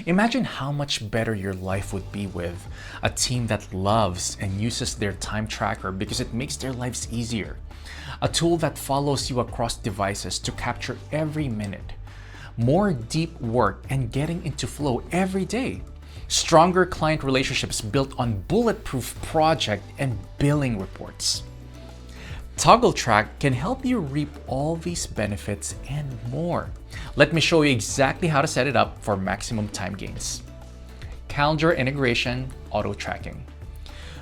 Imagine how much better your life would be with a team that loves and uses their time tracker because it makes their lives easier. A tool that follows you across devices to capture every minute. More deep work and getting into flow every day. Stronger client relationships built on bulletproof project and billing reports. Toggl Track can help you reap all these benefits and more. Let me show you exactly how to set it up for maximum time gains. Calendar integration, auto-tracking.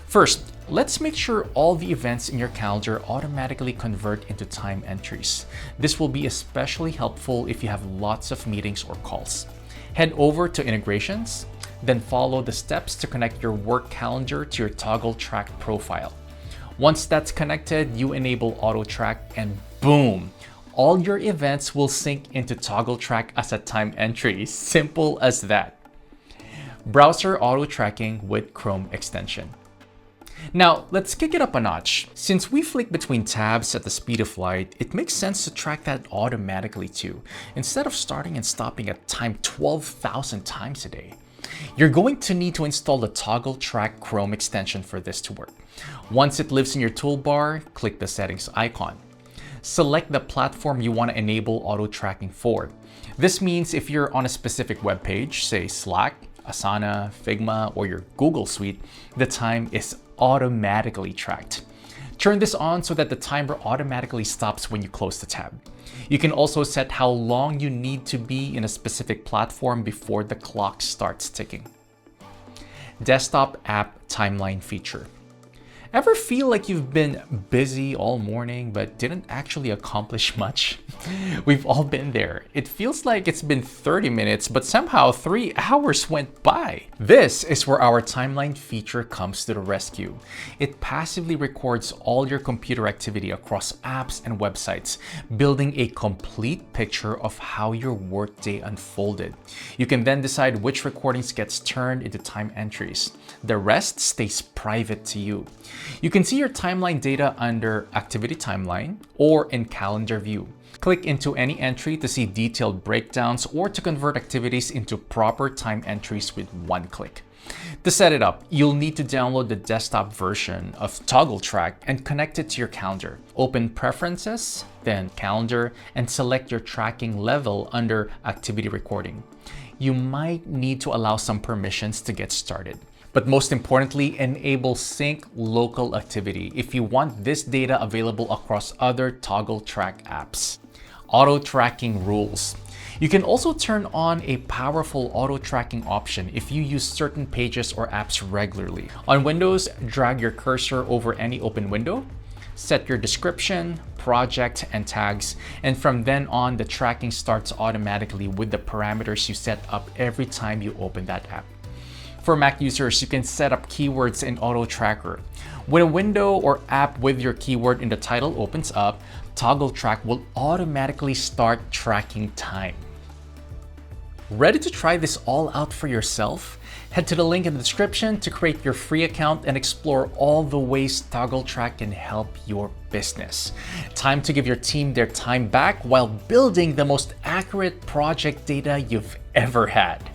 First, let's make sure all the events in your calendar automatically convert into time entries. This will be especially helpful if you have lots of meetings or calls. Head over to integrations, then follow the steps to connect your work calendar to your Toggl Track profile. Once that's connected, you enable Auto Track and boom! All your events will sync into Toggl Track as a time entry. Simple as that. Browser auto tracking with Chrome extension. Now, let's kick it up a notch. Since we flick between tabs at the speed of light, it makes sense to track that automatically too, instead of starting and stopping at time 12,000 times a day. You're going to need to install the Toggl Track Chrome extension for this to work. Once it lives in your toolbar, click the settings icon. Select the platform you want to enable auto tracking for. This means if you're on a specific web page, say Slack, Asana, Figma, or your Google Suite, the time is automatically tracked. Turn this on so that the timer automatically stops when you close the tab. You can also set how long you need to be in a specific platform before the clock starts ticking. Desktop app timeline feature. Ever feel like you've been busy all morning but didn't actually accomplish much? We've all been there. It feels like it's been 30 minutes, but somehow 3 hours went by. This is where our timeline feature comes to the rescue. It passively records all your computer activity across apps and websites, building a complete picture of how your workday unfolded. You can then decide which recordings gets turned into time entries. The rest stays private to you. You can see your timeline data under Activity Timeline or in Calendar View. Click into any entry to see detailed breakdowns or to convert activities into proper time entries with one click. To set it up, you'll need to download the desktop version of Toggl Track and connect it to your calendar. Open Preferences, then Calendar, and select your tracking level under Activity Recording. You might need to allow some permissions to get started. But most importantly, enable Sync Local Activity if you want this data available across other Toggl Track apps. Auto-tracking rules. You can also turn on a powerful auto-tracking option if you use certain pages or apps regularly. On Windows, drag your cursor over any open window, set your description, project, and tags, and from then on, the tracking starts automatically with the parameters you set up every time you open that app. For Mac users, you can set up keywords in Auto Tracker. When a window or app with your keyword in the title opens up, Toggl Track will automatically start tracking time. Ready to try this all out for yourself? Head to the link in the description to create your free account and explore all the ways Toggl Track can help your business. Time to give your team their time back while building the most accurate project data you've ever had.